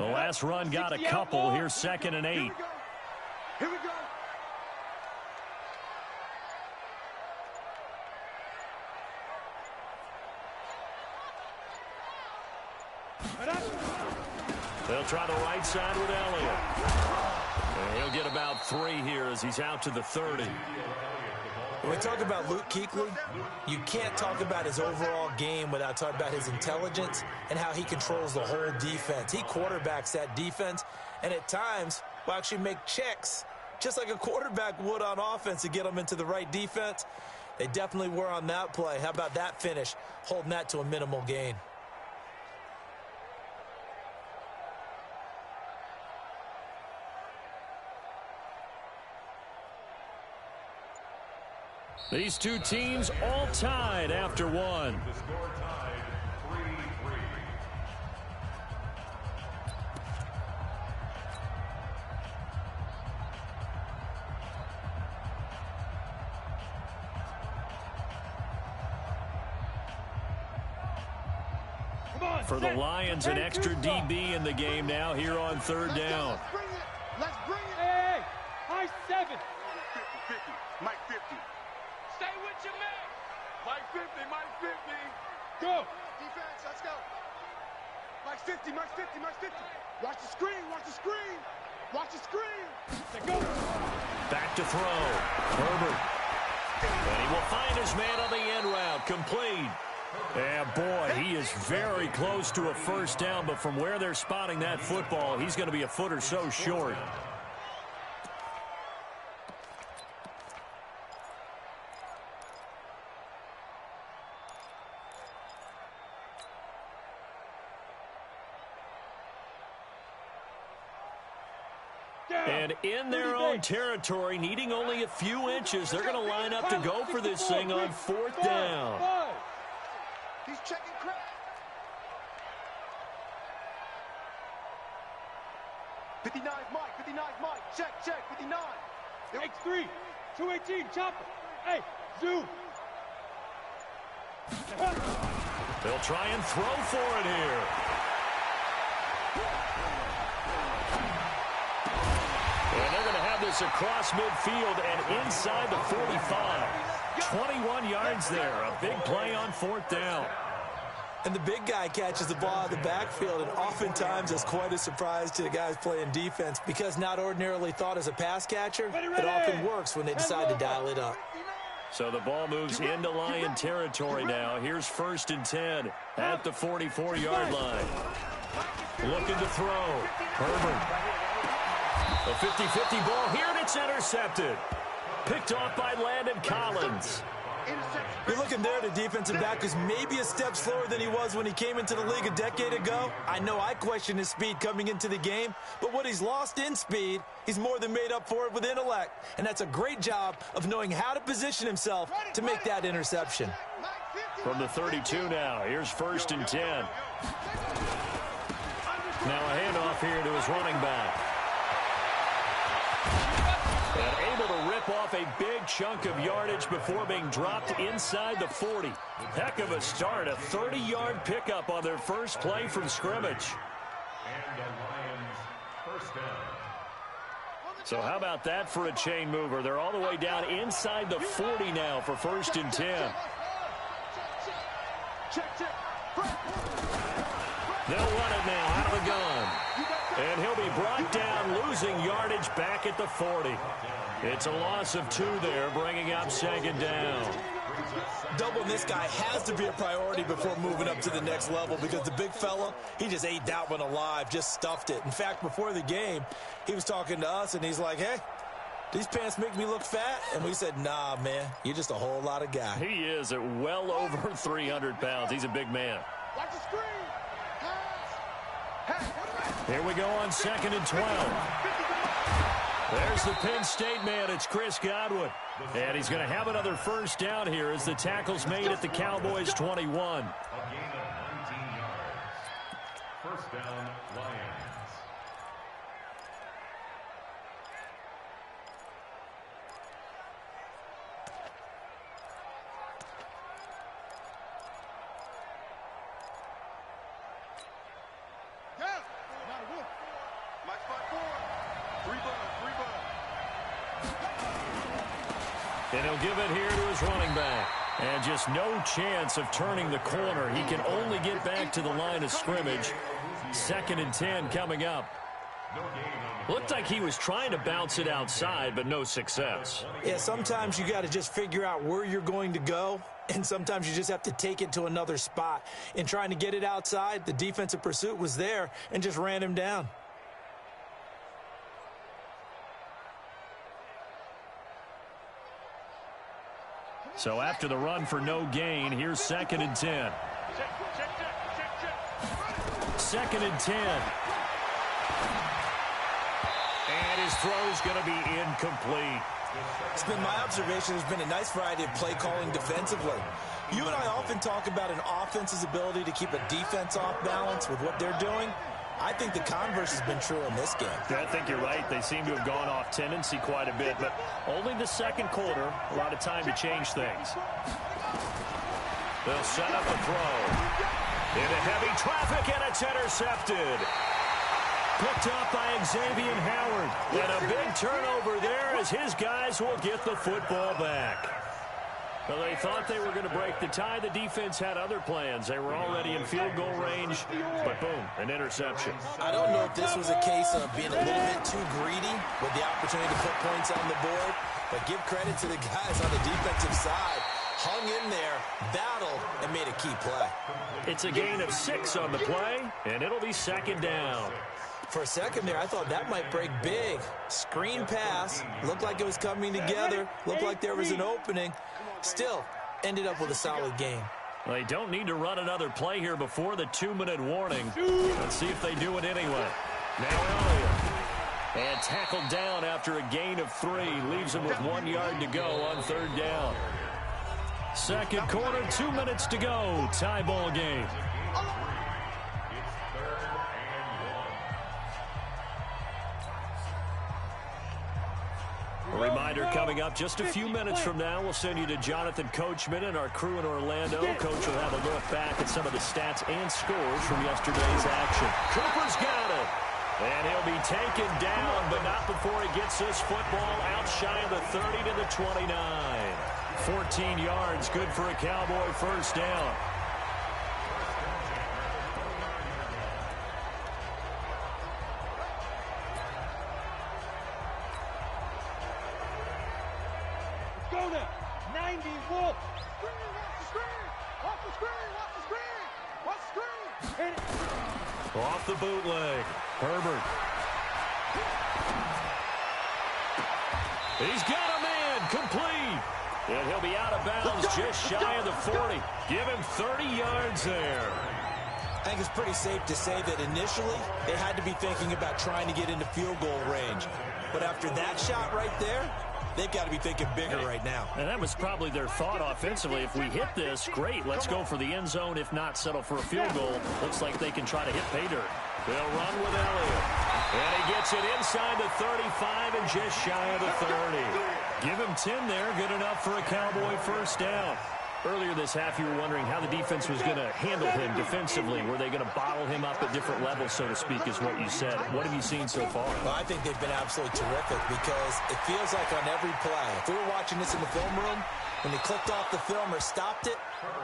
The last run got a couple. Here's 2nd and 8. Here we go. They'll try the right side with Elliott. And he'll get about 3 here as he's out to the 30. When we talk about Luke Kuechly, you can't talk about his overall game without talking about his intelligence and how he controls the whole defense. He quarterbacks that defense, and at times will actually make checks, just like a quarterback would on offense to get them into the right defense. They definitely were on that play. How about that finish, holding that to a minimal gain? These two teams all tied after one. The score tied 3-3. For the Lions, an extra DB in the game now here on 3rd down. Let's bring it. Hey, high 7. 50, Mike 50. Stay with your man. Mike 50, Mike 50. Go. Defense, let's go. Mike 50, Mike 50, Mike 50. Watch the screen, watch the screen. Watch the screen. Go. Back to throw. Herbert. And he will find his man on the end route. Complete. And boy, he is very close to a 1st down, but from where they're spotting that football, he's going to be a foot or so short. And in their own territory, needing only a few inches, they're going to line up to go for this thing on 4th down. He's checking crack. '59 Mike, check, 59. X3, 218, chopper. Hey, zoom. They'll try and throw for it here. And they're going to have this across midfield and inside the 45. 21 yards there. A big play on 4th down. And the big guy catches the ball out of the backfield, and oftentimes that's quite a surprise to the guys playing defense because not ordinarily thought as a pass catcher, it often works when they decide to dial it up. So the ball moves into Lion territory now. Here's 1st and 10 at the 44-yard line. Looking to throw. Herbert. A 50-50 ball here, and it's intercepted. Picked off by Landon Collins. You're looking there, the defensive back is maybe a step slower than he was when he came into the league a decade ago. I know I questioned his speed coming into the game, but what he's lost in speed, he's more than made up for it with intellect. And that's a great job of knowing how to position himself to make that interception. From the 32 now, here's 1st and 10. Now a handoff here to his running back. And able to rip off a big chunk of yardage before being dropped inside the 40. Heck of a start, a 30-yard pickup on their first play from scrimmage. And the Lions 1st down. So how about that for a chain mover? They're all the way down inside the 40 now for 1st and 10. They'll run it now out of the gun. And he'll be brought down, losing yardage back at the 40. It's a loss of 2 there, bringing up 2nd down. Doubling this guy has to be a priority before moving up to the next level because the big fella, he just ate that one alive, just stuffed it. In fact, before the game, he was talking to us, and he's like, hey, these pants make me look fat? And we said, nah, man, you're just a whole lot of guy. He is at well over 300 pounds. He's a big man. Watch the screen. Here we go on 2nd and 12. There's the Penn State man. It's Chris Godwin. And he's going to have another 1st down here as the tackle's made at the Cowboys' 21. A gain of 19 yards. 1st down, Lions. And he'll give it here to his running back. And just no chance of turning the corner. He can only get back to the line of scrimmage. 2nd and 10 coming up. Looked like he was trying to bounce it outside, but no success. Yeah, sometimes you got to just figure out where you're going to go, and sometimes you just have to take it to another spot. In trying to get it outside, the defensive pursuit was there and just ran him down. So after the run for no gain, here's 2nd and 10. 2nd and 10. And his throw's going to be incomplete. It's been my observation there's been a nice variety of play calling defensively. You and I often talk about an offense's ability to keep a defense off balance with what they're doing. I think the converse has been true in this game. Yeah, I think you're right. They seem to have gone off tendency quite a bit, but only the second quarter, a lot of time to change things. They'll set up the throw. Into heavy traffic, and it's intercepted. Picked up by Xavier Howard. And a big turnover there as his guys will get the football back. Well, they thought they were going to break the tie. The defense had other plans. They were already in field goal range, but boom, an interception. I don't know if this was a case of being a little bit too greedy with the opportunity to put points on the board, but give credit to the guys on the defensive side. Hung in there, battled, and made a key play. It's a gain of 6 on the play, and it'll be 2nd down. For a second there, I thought that might break big. Screen pass, looked like it was coming together, looked like there was an opening. Still, ended up with a solid game. They don't need to run another play here before the 2-minute warning. Let's see if they do it anyway. Now Elliott. And tackled down after a gain of 3. Leaves him with 1 yard to go on 3rd down. Second quarter, 2 minutes to go. Tie ball game. A reminder coming up just a few minutes from now. We'll send you to Jonathan Coachman and our crew in Orlando. Coach will have a look back at some of the stats and scores from yesterday's action. Cooper's got it. And he'll be taken down, but not before he gets this football out shy of the 30 to the 29. 14 yards, good for a Cowboy first down. Go now. 90 Wolf. Watch the screen. Watch the screen. Hit it. Off the bootleg. Herbert. He's got a man. Complete. And he'll be out of bounds just shy of the 40. Give him 30 yards there. I think it's pretty safe to say that initially they had to be thinking about trying to get into field goal range. But after that shot right there, they've got to be thinking bigger right now. And that was probably their thought offensively. If we hit this, great. Let's go for the end zone. If not, settle for a field goal. Looks like they can try to hit pay dirt. They'll run with Elliott. And he gets it inside the 35 and just shy of the 30. Give him 10 there. Good enough for a Cowboy first down. Earlier this half, you were wondering how the defense was going to handle him defensively. Were they going to bottle him up at different levels, so to speak, is what you said. What have you seen so far? Well, I think they've been absolutely terrific because it feels like on every play, if we were watching this in the film room, when they clicked off the film or stopped it,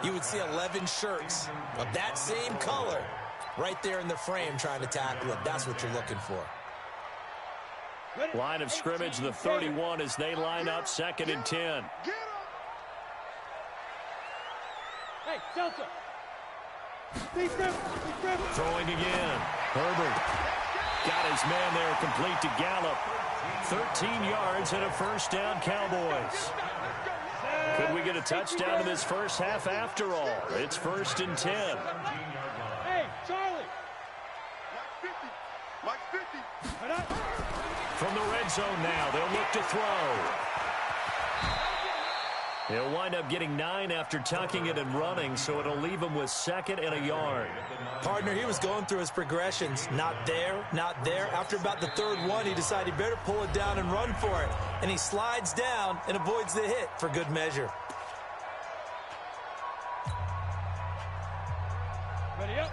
you would see 11 shirts of that same color right there in the frame trying to tackle it. That's what you're looking for. Line of scrimmage, the 31 as they line up, 2nd and 10. Hey, Delta. Throwing again. Herbert got his man there, complete to Gallup. 13 yards and a first down, Cowboys. Could we get a touchdown in this first half after all? It's 1st and 10. Hey, Charlie. Mike 50. From the red zone now, they'll look to throw. He'll wind up getting 9 after tucking it and running, so it'll leave him with 2nd and a yard. Partner, he was going through his progressions. Not there, not there. After about the 3rd one, he decided better pull it down and run for it. And he slides down and avoids the hit for good measure. Ready up.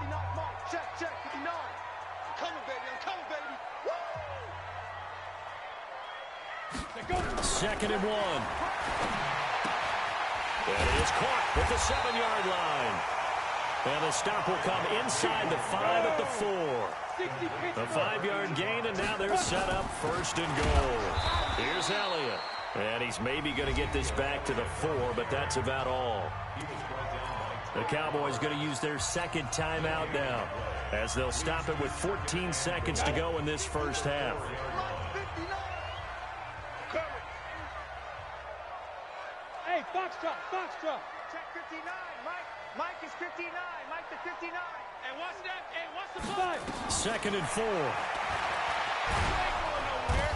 59, Mike. Check, 59. I'm coming, baby. Woo! 2nd and 1. And it is caught at the 7-yard line. And the stop will come inside the 5 at the 4. A 5-yard gain, and now they're set up 1st and goal. Here's Elliott. And he's maybe going to get this back to the 4, but that's about all. The Cowboys going to use their 2nd timeout now, as they'll stop it with 14 seconds to go in this first half. Hey, Foxtrot, Foxtrot. Check 59, Mike. Mike is 59. Mike the 59. Hey, what's that? Hey, what's the play? 2nd and 4.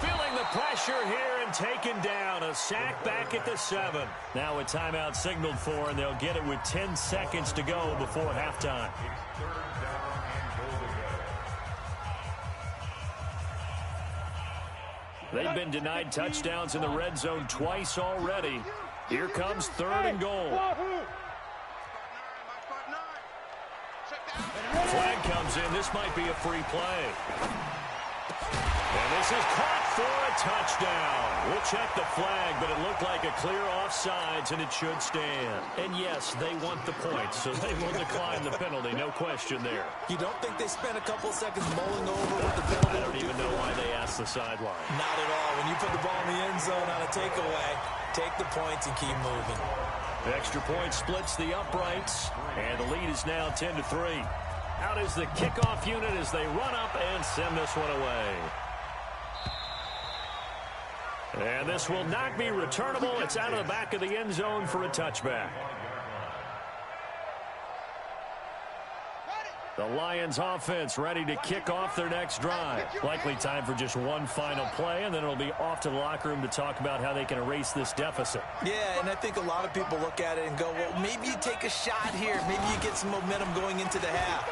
Feeling the pressure here and taken down. A sack back at the 7. Now a timeout signaled for, and they'll get it with 10 seconds to go before halftime. They've been denied touchdowns in the red zone twice already. Here comes 3rd and goal. Flag comes in. This might be a free play. And this is caught for a touchdown. We'll check the flag, but it looked like a clear offsides, and it should stand. And yes, they want the points, so they will decline the penalty. No question there. You don't think they spent a couple seconds mulling over what the penalty? I don't even know why they asked the sideline. Not at all. When you put the ball in the end zone on a takeaway, take the points and keep moving. The extra point splits the uprights, and the lead is now 10-3. Out is the kickoff unit as they run up and send this one away. And this will not be returnable. It's out of the back of the end zone for a touchback. The Lions offense ready to kick off their next drive. Likely time for just one final play, and then it'll be off to the locker room to talk about how they can erase this deficit. Yeah, and I think a lot of people look at it and go, well, maybe you take a shot here. Maybe you get some momentum going into the half.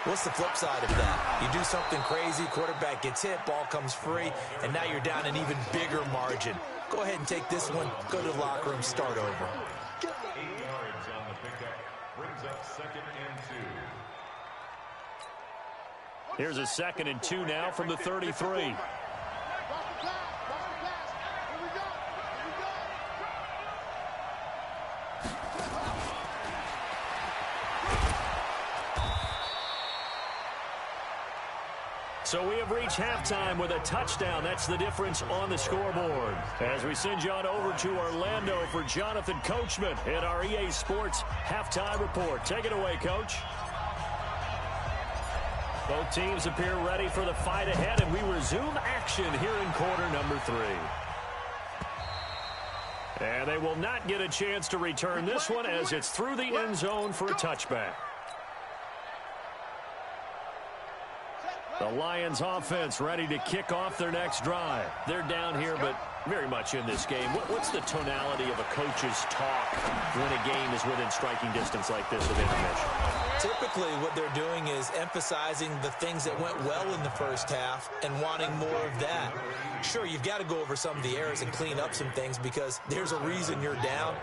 What's the flip side of that? You do something crazy, quarterback gets hit, ball comes free, and now you're down an even bigger margin. Go ahead and take this one, go to the locker room, start over. 8 yards on the pickup, brings up 2nd and 2. Here's a 2nd and 2 now from the 33. So we have reached halftime with a touchdown. That's the difference on the scoreboard. As we send you on over to Orlando for Jonathan Coachman at our EA Sports Halftime Report. Take it away, Coach. Both teams appear ready for the fight ahead, and we resume action here in quarter number 3. And they will not get a chance to return this one as it's through the end zone for a touchback. The Lions offense ready to kick off their next drive. They're down here, but very much in this game. What's the tonality of a coach's talk when a game is within striking distance like this of intermission? Typically, what they're doing is emphasizing the things that went well in the first half and wanting more of that. Sure, you've got to go over some of the errors and clean up some things because there's a reason you're down.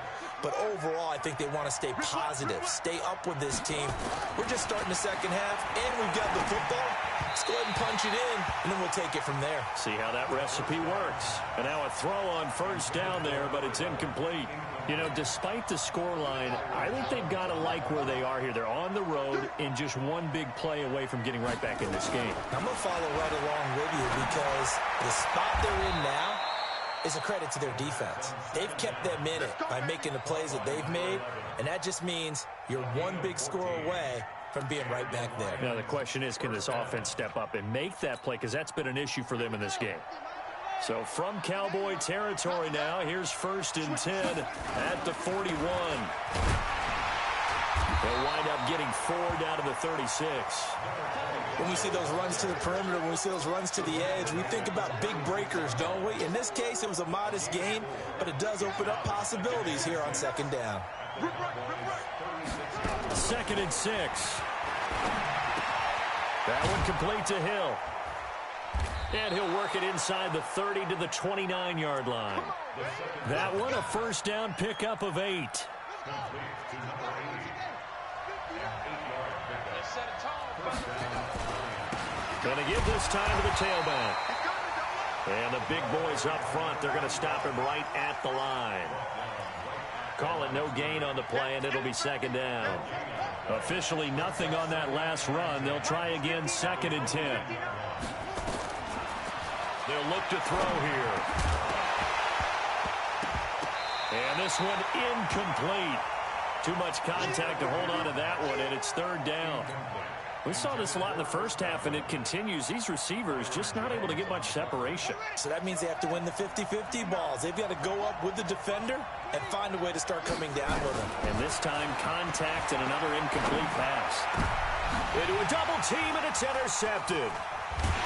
But overall, I think they want to stay positive, stay up with this team. We're just starting the second half, and we've got the football. Let's go ahead and punch it in, and then we'll take it from there. See how that recipe works. And now a throw on first down there, but it's incomplete. You know, despite the scoreline, I think they've got to like where they are here. They're on the road and just one big play away from getting right back in this game. I'm going to follow right along with you because the spot they're in now is a credit to their defense. They've kept them in it by making the plays that they've made, and that just means you're one big score away from being right back there. Now the question is, can this offense step up and make that play? Because that's been an issue for them in this game. So from Cowboy territory now, here's 1st and 10 at the 41. They'll wind up getting 4 down to the 36. When we see those runs to the perimeter, when we see those runs to the edge, we think about big breakers, don't we? In this case, it was a modest gain, but it does open up possibilities here on 2nd down. 2nd and 6. That one complete to Hill. And he'll work it inside the 30 to the 29-yard line. That one a first down pickup of 8. Going to give this time to the tailback. And the big boys up front, they're going to stop him right at the line. Call it no gain on the play, and it'll be second down. Officially nothing on that last run. They'll try again, 2nd and 10. They'll look to throw here. And this one incomplete. Too much contact to hold on to that one, and it's 3rd down. We saw this a lot in the first half, and it continues. These receivers just not able to get much separation. So that means they have to win the 50-50 balls. They've got to go up with the defender and find a way to start coming down with them. And this time, contact and another incomplete pass. Into a double team, and it's intercepted.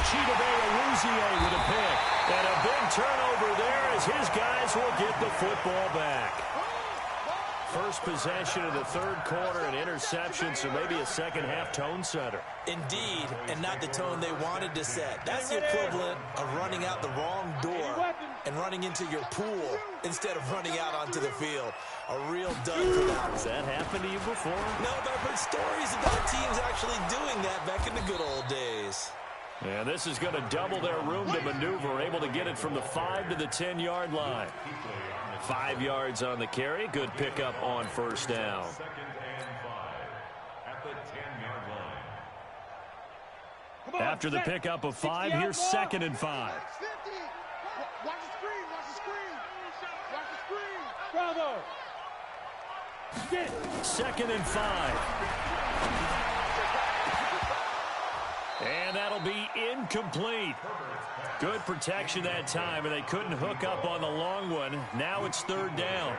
Chidobe Awuzie with a pick. And a big turnover there as his guys will get the football back. First possession of the 3rd quarter, an interception, so maybe a second-half tone setter. Indeed, and not the tone they wanted to set. That's the equivalent of running out the wrong door and running into your pool instead of running out onto the field. A real dud for that. Has that happened to you before? No, but I've heard stories about teams actually doing that back in the good old days. And this is going to double their room to maneuver, able to get it from the 5 to the 10-yard line. 5 yards on the carry. Good pickup on 1st down. 2nd and 5 at the 10-yard line. After the pickup of 5, here's 2nd and 5. Watch the screen, watch the screen. Watch the screen. Bravo. 2nd and 5. And that'll be incomplete. Good protection that time, and they couldn't hook up on the long one. Now it's 3rd down.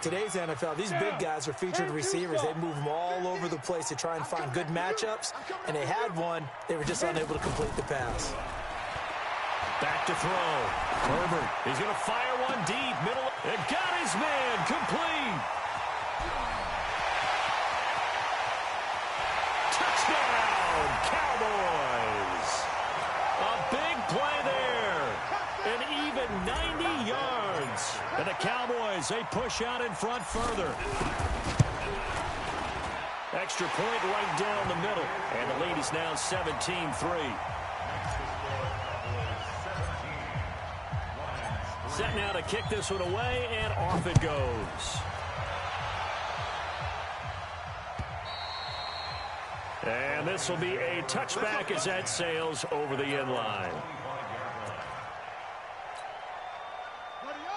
Today's NFL, these big guys are featured receivers. They move them all over the place to try and find good matchups, and they had one. They were just unable to complete the pass. Back to throw. Herbert, he's going to fire one deep. Middle, and got his man. Complete. Touchdown, Cowboys. A big play there. An even 90 yards. And the Cowboys, they push out in front further. Extra point right down the middle. And the lead is now 17-3. Set now to kick this one away, and off it goes. And this will be a touchback as that sails over the end line.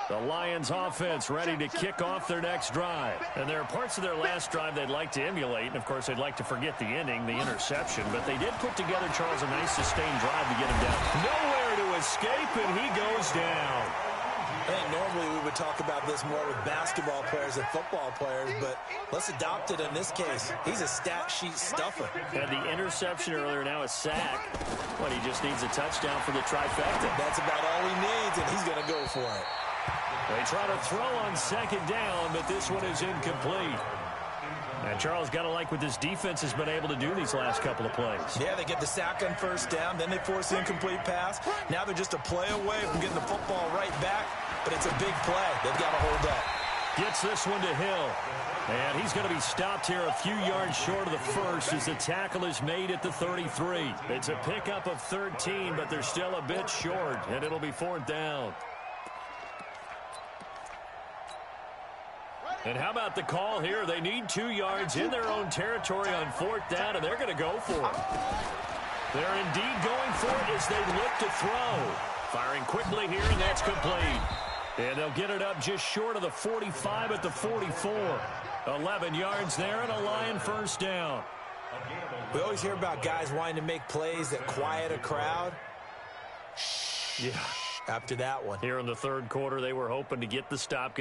The Lions offense ready to kick off their next drive. And there are parts of their last drive they'd like to emulate. And, of course, they'd like to forget the ending, the interception. But they did put together, Charles, a nice sustained drive to get him down. Nowhere to escape, and he goes down. I think normally we would talk about this more with basketball players and football players, but let's adopt it in this case. He's a stat sheet stuffer. Had the interception earlier, now a sack. But he just needs a touchdown for the trifecta. That's about all he needs, and he's going to go for it. They try to throw on 2nd down, but this one is incomplete. And Charles, got to like what this defense has been able to do these last couple of plays. Yeah, they get the sack on 1st down, then they force the incomplete pass. Now they're just a play away from getting the football right back, but it's a big play. They've got to hold up. Gets this one to Hill. And he's going to be stopped here a few yards short of the first as the tackle is made at the 33. It's a pickup of 13, but they're still a bit short, and it'll be 4th down. And how about the call here? They need 2 yards in their own territory on 4th down, and they're going to go for it. They're indeed going for it as they look to throw. Firing quickly here, and that's complete. And they'll get it up just short of the 45 at the 44. 11 yards there and a Lion 1st down. We always hear about guys wanting to make plays that quiet a crowd. Yeah. After that one. Here in the 3rd quarter, they were hoping to get the stop.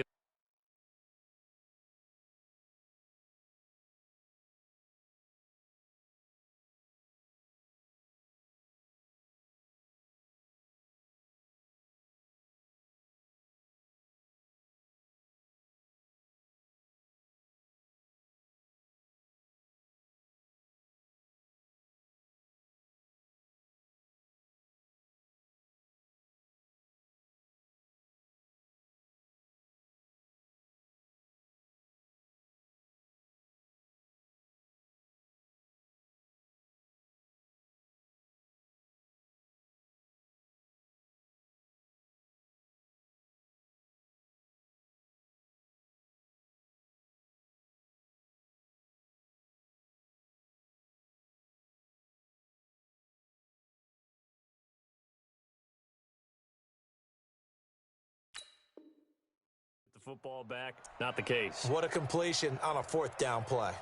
football back. Not the case. What a completion on a fourth down play.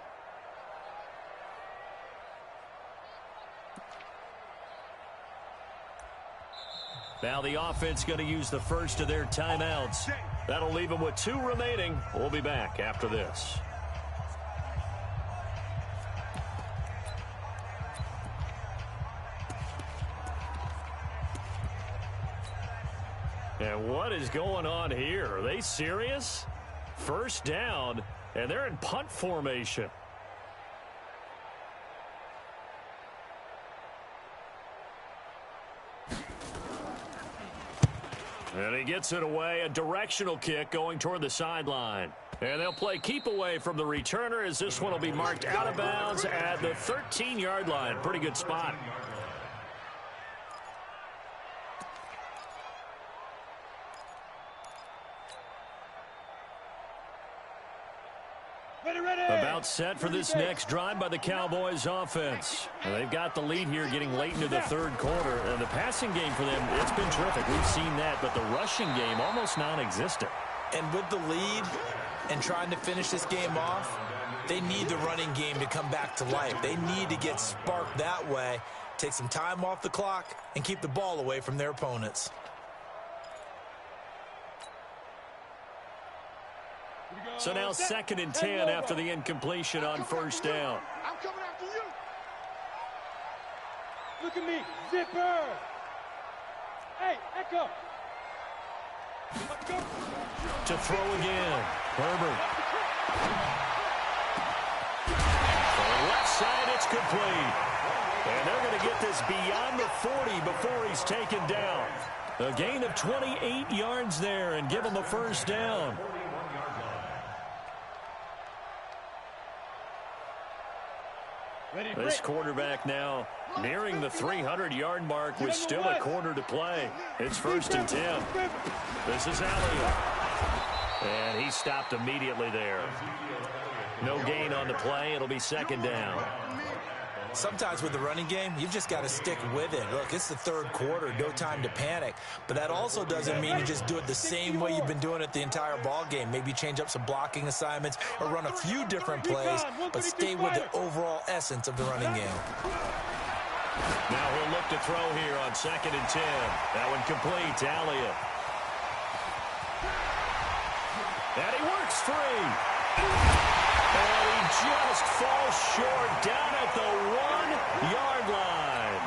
Now the offense going to use the first of their timeouts. That'll leave them with 2 remaining. We'll be back after this. And what is going on here? Are they serious? First down, and they're in punt formation. And he gets it away, a directional kick going toward the sideline. And they'll play keep away from the returner as this one will be marked out of bounds at the 13-yard line. Pretty good spot. About set for this next drive by the Cowboys offense. And they've got the lead here getting late into the third quarter. And the passing game for them, it's been terrific. We've seen that, but the rushing game almost non-existent. And with the lead and trying to finish this game off, they need the running game to come back to life. They need to get sparked that way, take some time off the clock, and keep the ball away from their opponents. So now 2nd and 10 after the incompletion on first down. I'm coming after you. Look at me, zipper. Hey, Echo. Let's go. To throw again, Herbert. For the left side, it's complete. And they're going to get this beyond the 40 before he's taken down. A gain of 28 yards there and give him a first down. This quarterback now nearing the 300-yard mark with still a quarter to play. It's 1st and 10. This is Elliott. And he stopped immediately there. No gain on the play. It'll be 2nd down. Sometimes with the running game, you've just got to stick with it. Look, it's the third quarter, no time to panic. But that also doesn't mean you just do it the same way you've been doing it the entire ball game. Maybe change up some blocking assignments or run a few different plays, but stay with the overall essence of the running game. Now he'll look to throw here on 2nd and 10. That one complete to Elliott. And he works free. And he just falls short down at the 1-yard line.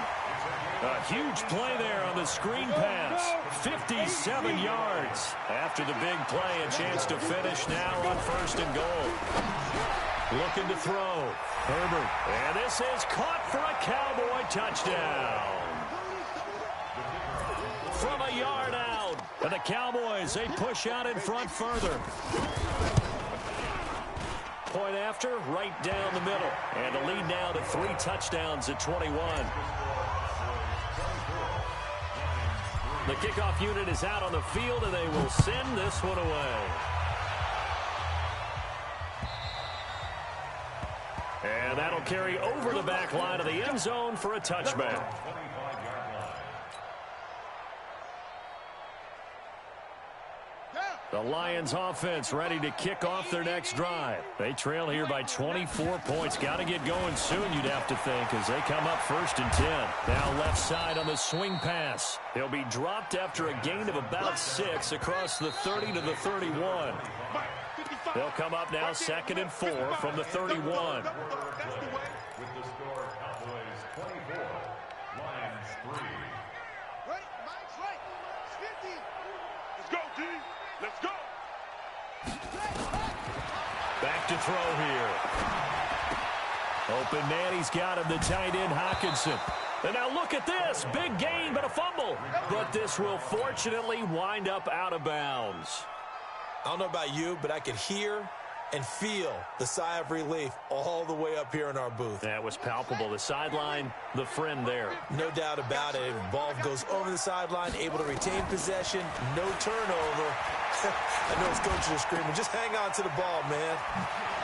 A huge play there on the screen pass. 57 yards. After the big play, a chance to finish now on 1st and goal. Looking to throw. Herbert. And this is caught for a Cowboy touchdown. From a yard out. And the Cowboys, they push out in front further. Point after, right down the middle. And the lead now to 3 touchdowns at 21. The kickoff unit is out on the field, and they will send this one away. And that'll carry over the back line of the end zone for a touchback. The Lions offense ready to kick off their next drive. They trail here by 24 points. Got to get going soon, you'd have to think, as they come up 1st and 10. Now left side on the swing pass. They'll be dropped after a gain of about 6 across the 30 to the 31. They'll come up now 2nd and 4 from the 31. With the score, Cowboys 24, Lions 3. Right, Mike's right. 50. Let's go, D. Let's go. Back to throw here. Open man, he's got him, the tight end Hockenson. And now look at this. Big gain, but a fumble. But this will fortunately wind up out of bounds. I don't know about you, but I could hear and feel the sigh of relief all the way up here in our booth. That was palpable. The sideline, the friend there. No doubt about it. Ball goes over the sideline, able to retain possession, no turnover. I know his coaches are screaming, just hang on to the ball, man.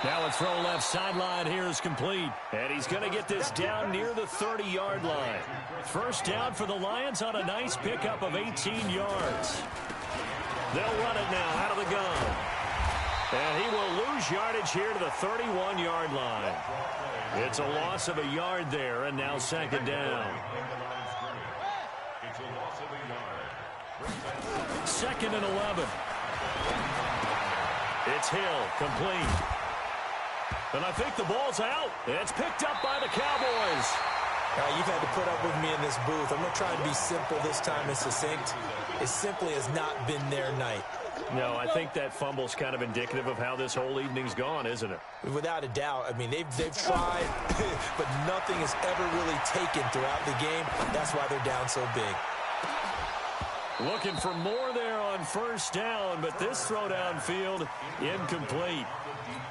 Now a throw left sideline here is complete. And he's going to get this down near the 30-yard line. First down for the Lions on a nice pickup of 18 yards. They'll run it now out of the gun. And he will lose yardage here to the 31-yard line. It's a loss of a yard there, and now second down. It's a loss of a yard. Second and 11. It's Hill, complete. And I think the ball's out. It's picked up by the Cowboys. You've had to put up with me in this booth. I'm going to try and be simple this time and succinct. It simply has not been their night. No, I think that fumble's kind of indicative of how this whole evening's gone, isn't it? Without a doubt. I mean, they've tried, but nothing has ever really taken throughout the game. That's why they're down so big. Looking for more there on first down, but this throw downfield incomplete.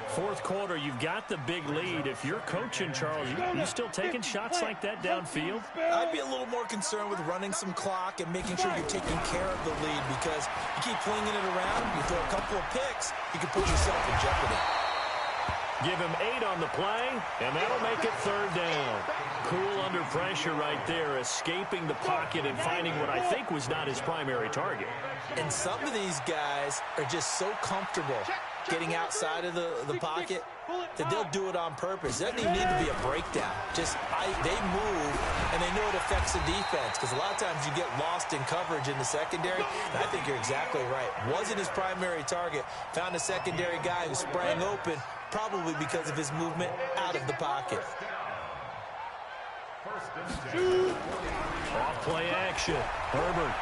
Fourth quarter, you've got the big lead. If you're coaching, Charles, you still taking shots like that downfield? I'd be a little more concerned with running some clock and making sure you're taking care of the lead, because you keep flinging it around, you throw a couple of picks, you can put yourself in jeopardy. Give him 8 on the play, and that'll make it third down. Cool under pressure right there, escaping the pocket and finding what I think was not his primary target. And some of these guys are just so comfortable getting outside of the pocket that they'll do it on purpose. It doesn't even need to be a breakdown. They move, and they know it affects the defense, because a lot of times you get lost in coverage in the secondary. And I think you're exactly right. Wasn't his primary target. Found a secondary guy who sprang open, probably because of his movement out of the pocket. Off play action. Herbert.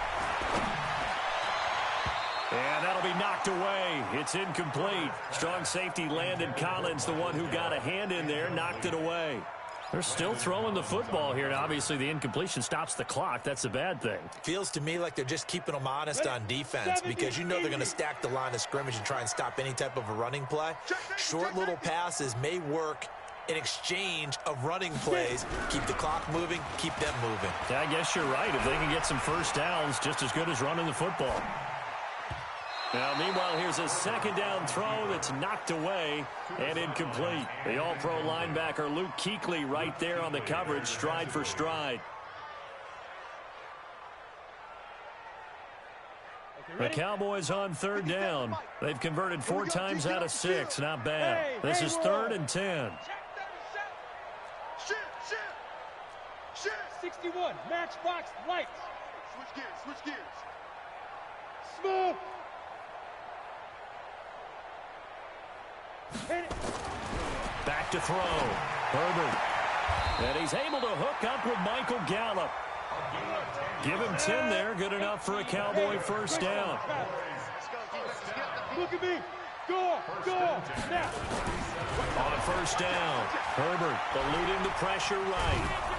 And that'll be knocked away. It's incomplete. Strong safety Landon Collins, the one who got a hand in there, knocked it away. They're still throwing the football here, and obviously the incompletion stops the clock. That's a bad thing. Feels to me like they're just keeping them honest on defense, because you know they're going to stack the line of scrimmage and try and stop any type of a running play. Short little passes may work in exchange of running plays. Keep the clock moving, keep them moving. Yeah, I guess you're right. If they can get some first downs, just as good as running the football. Now, meanwhile, here's a second down throw that's knocked away and incomplete. The all-pro linebacker Luke Kuechly right there on the coverage, stride for stride. The Cowboys on third down. They've converted 4 times out of 6. Not bad. This is 3rd and 10. 61, matchbox lights. Switch gears. Smoke. Back to throw. Herbert. And he's able to hook up with Michael Gallup. Give him 10 there. Good enough for a Cowboy first down. Look at me. Go. Snap. On first down, Herbert eluding the pressure right.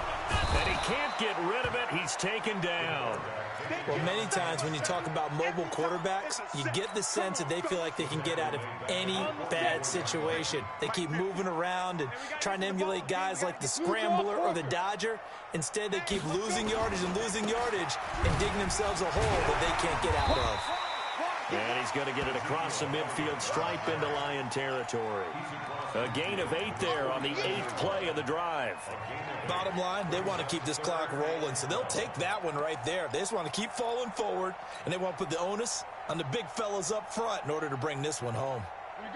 And he can't get rid of it. He's taken down. Well, many times when you talk about mobile quarterbacks, you get the sense that they feel like they can get out of any bad situation. They keep moving around and trying to emulate guys like the Scrambler or the Dodger. Instead, they keep losing yardage and digging themselves a hole that they can't get out of. And he's going to get it across the midfield stripe into Lion territory. A gain of 8 there on the 8th play of the drive. Bottom line, they want to keep this clock rolling, so they'll take that one right there. They just want to keep falling forward, and they want to put the onus on the big fellas up front in order to bring this one home.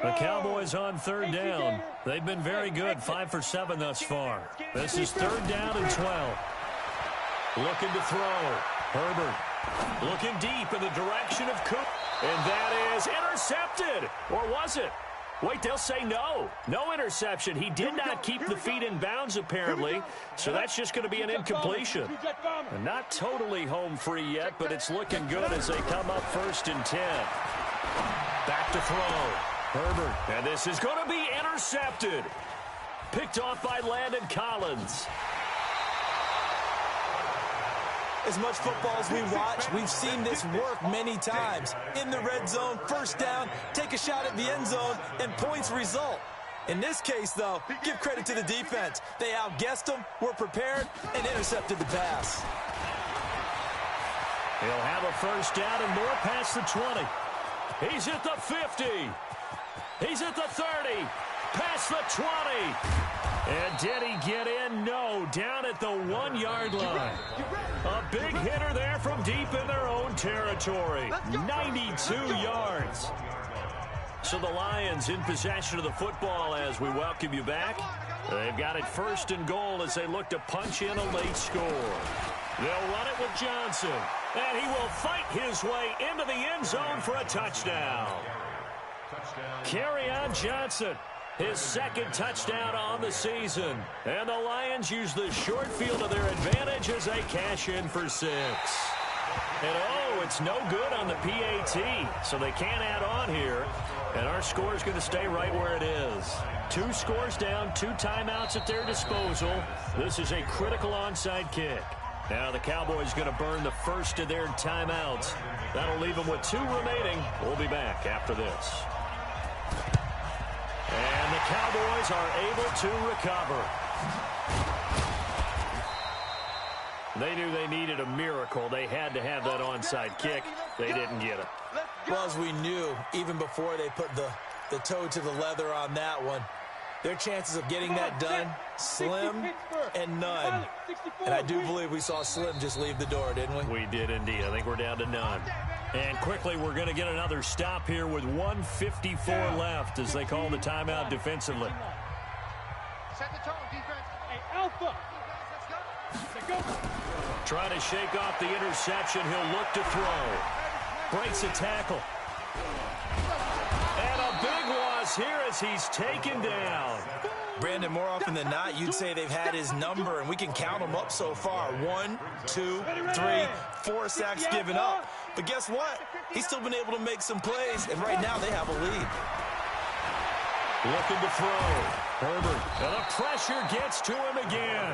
The Cowboys on third down. They've been very good, 5 for 7 thus far. This is 3rd down and 12. Looking to throw. Herbert looking deep in the direction of Cook. And that is intercepted. Or was it? Wait, they'll say no. No interception. He did not keep the feet in bounds, apparently. So that's just going to be an incompletion. And not totally home free yet, but it's looking good as they come up 1st and 10. Back to throw. Herbert. And this is going to be intercepted. Picked off by Landon Collins. As much football as we watch, we've seen this work many times. In the red zone, first down, take a shot at the end zone, and points result. In this case, though, give credit to the defense. They outguessed them, were prepared, and intercepted the pass. He'll have a first down and more past the 20. He's at the 50. He's at the 30. Past the 20. And did he get in? No, down at the 1-yard line. A big hitter there from deep in their own territory. 92 yards. So the Lions in possession of the football as we welcome you back. They've got it first and goal as they look to punch in a late score. They'll run it with Johnson, and he will fight his way into the end zone for a touchdown. Kerryon Johnson, his second touchdown on the season. And the Lions use the short field to their advantage as they cash in for 6. And, oh, it's no good on the PAT, so they can't add on here. And our score is going to stay right where it is. 2 scores down, 2 timeouts at their disposal. This is a critical onside kick. Now the Cowboys going to burn the first of their timeouts. That'll leave them with 2 remaining. We'll be back after this. And the Cowboys are able to recover. They knew they needed a miracle. They had to have that onside kick. They didn't get it. Well, as we knew, even before they put the toe to the leather on that one, their chances of getting that done, slim and none. And I do believe we saw Slim just leave the door, didn't we? We did indeed. I think we're down to none. And quickly, we're going to get another stop here with 1:54 left as they call the timeout defensively. Set the tone, defense. Hey, Alpha. Let's go. Trying to shake off the interception. He'll look to throw. Breaks a tackle. And a big loss here as he's taken down. Brandon, more often than not, you'd say they've had his number, and we can count them up so far. 1, 2, 3, 4 sacks given up. But guess what? He's still been able to make some plays, and right now they have a lead. Looking to throw. Herbert. And the pressure gets to him again.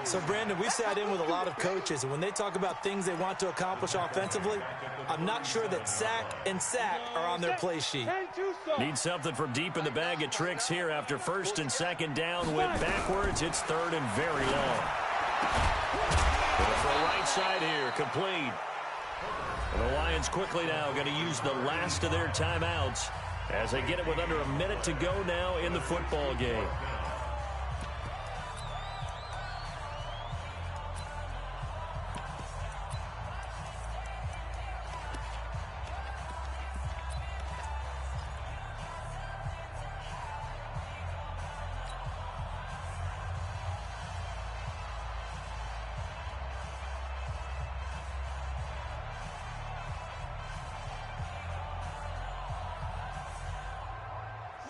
So, Brandon, we sat in with a lot of coaches, and when they talk about things they want to accomplish offensively, I'm not sure that sack and sack are on their play sheet. Need something from deep in the bag of tricks here after first and second down. Went backwards. It's third and very long. For the right side here, complete. And the Lions quickly now going to use the last of their timeouts as they get it with under a minute to go now in the football game.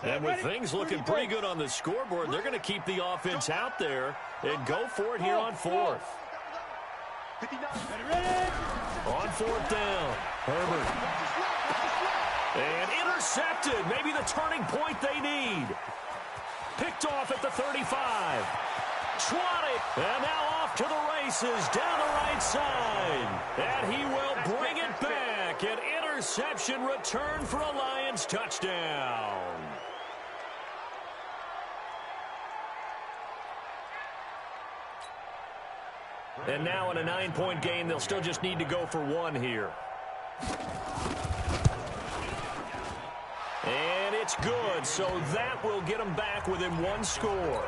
And with things looking pretty good on the scoreboard, they're going to keep the offense out there and go for it here on 4th. On 4th down, Herbert. And intercepted. Maybe the turning point they need. Picked off at the 35. 20. And now off to the races down the right side. And he will bring it back. An interception return for a Lions touchdown. And now in a 9-point game, they'll still just need to go for 1 here. And it's good, so that will get them back within 1 score.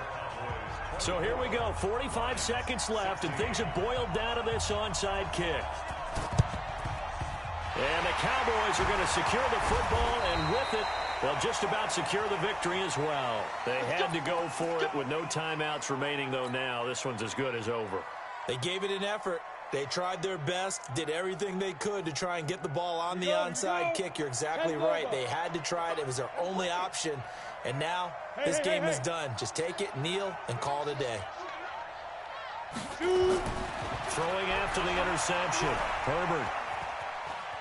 So here we go, 45 seconds left, and things have boiled down to this onside kick. And the Cowboys are going to secure the football, and with it, they'll just about secure the victory as well. They had to go for it with no timeouts remaining, though now. This one's as good as over. They gave it an effort. They tried their best, did everything they could to try and get the ball on the onside kick. You're exactly right. They had to try it. It was their only option. And now this game is done. Just take it, kneel, and call it a day. Throwing after the interception. Herbert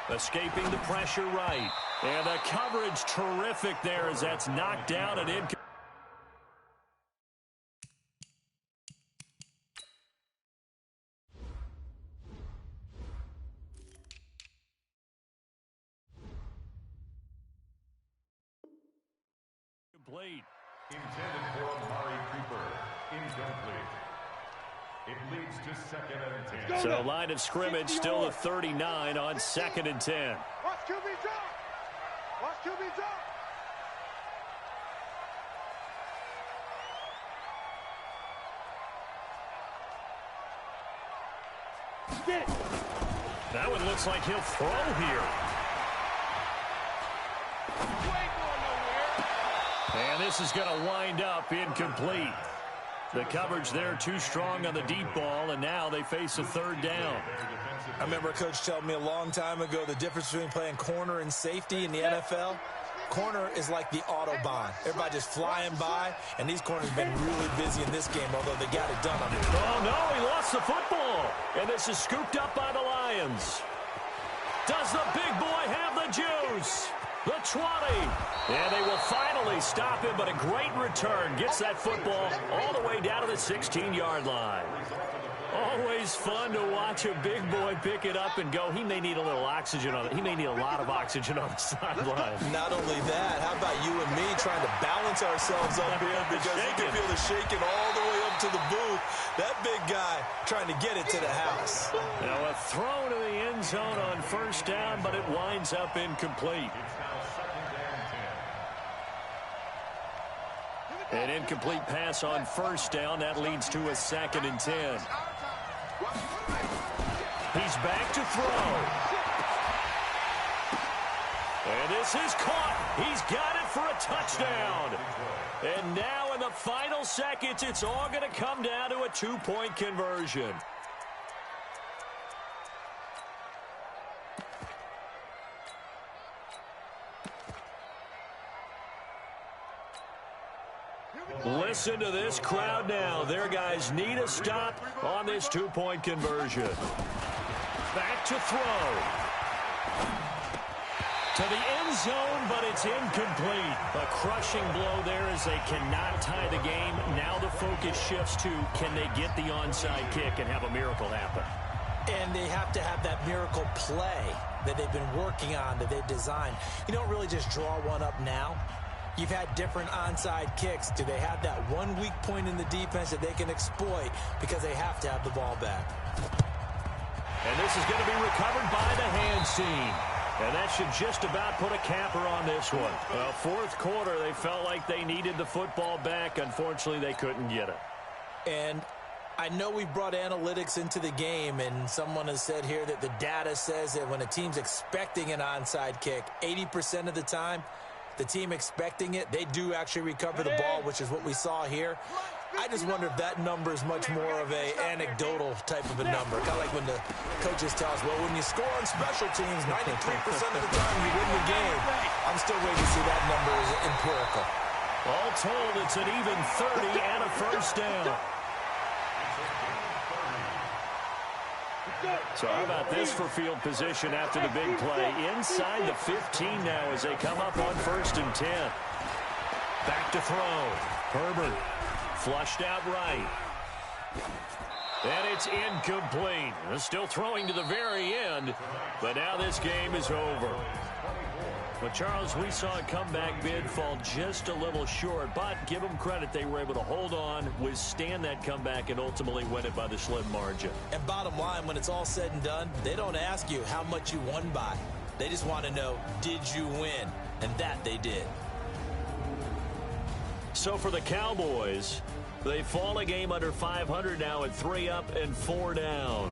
escaping the pressure right. And the coverage terrific there as that's knocked down and in. Complete. Intended for Amari Cooper. Incomplete. It leads to 2nd and 10. So line of scrimmage still a 39 on 2nd and 10. Watch QB drop. Watch QB drop. That one looks like he'll throw here. And this is going to wind up incomplete. The coverage there too strong on the deep ball, and now they face a third down. I remember Coach telling me a long time ago the difference between playing corner and safety in the NFL. Corner is like the Autobahn. Everybody just flying by, and these corners have been really busy in this game, although they got it done on it. Oh, no, he lost the football. And this is scooped up by the Lions. Does the big boy have the juice? The 20. And they will finally stop him, but a great return. Gets that football all the way down to the 16-yard line. Always fun to watch a big boy pick it up and go. He may need a little oxygen on it. He may need a lot of oxygen on the sideline. Not only that, how about you and me trying to balance ourselves up here because you can feel the shaking all the way up to the booth. That big guy trying to get it to the house. Now a throw to the end zone on first down, but it winds up incomplete. An incomplete pass on first down. That leads to a 2nd and 10. He's back to throw. And this is caught. He's got it for a touchdown. And now in the final seconds, it's all going to come down to a 2-point conversion. Listen to this crowd now. Their guys need a stop on this 2-point conversion. Back to throw. To the end zone, but it's incomplete. A crushing blow there as they cannot tie the game. Now the focus shifts to, can they get the onside kick and have a miracle happen? And they have to have that miracle play that they've been working on, that they've designed. You don't really just draw one up now. You've had different onside kicks. Do they have that one weak point in the defense that they can exploit because they have to have the ball back? And this is going to be recovered by the hands team. And that should just about put a capper on this one. Fourth quarter, they felt like they needed the football back. Unfortunately, they couldn't get it. And I know we've brought analytics into the game, and someone has said here that the data says that when a team's expecting an onside kick, 80% of the time, the team expecting it, they do actually recover the ball, which is what we saw here. I just wonder if that number is much more of a anecdotal type of a number. Kind of like when the coaches tell us, well, when you score on special teams, 93% of the time you win the game. I'm still waiting to see that number as empirical. All told, it's an even 30 and a first down. So how about this for field position after the big play? Inside the 15 now as they come up on 1st and 10. Back to throw. Herbert flushed out right. And it's incomplete. They're still throwing to the very end, but now this game is over. But, Charles, we saw a comeback bid fall just a little short, but give them credit. They were able to hold on, withstand that comeback, and ultimately win it by the slim margin. And bottom line, when it's all said and done, they don't ask you how much you won by. They just want to know, did you win? And that they did. So for the Cowboys, they fall a game under 500 now at 3 up and 4 down.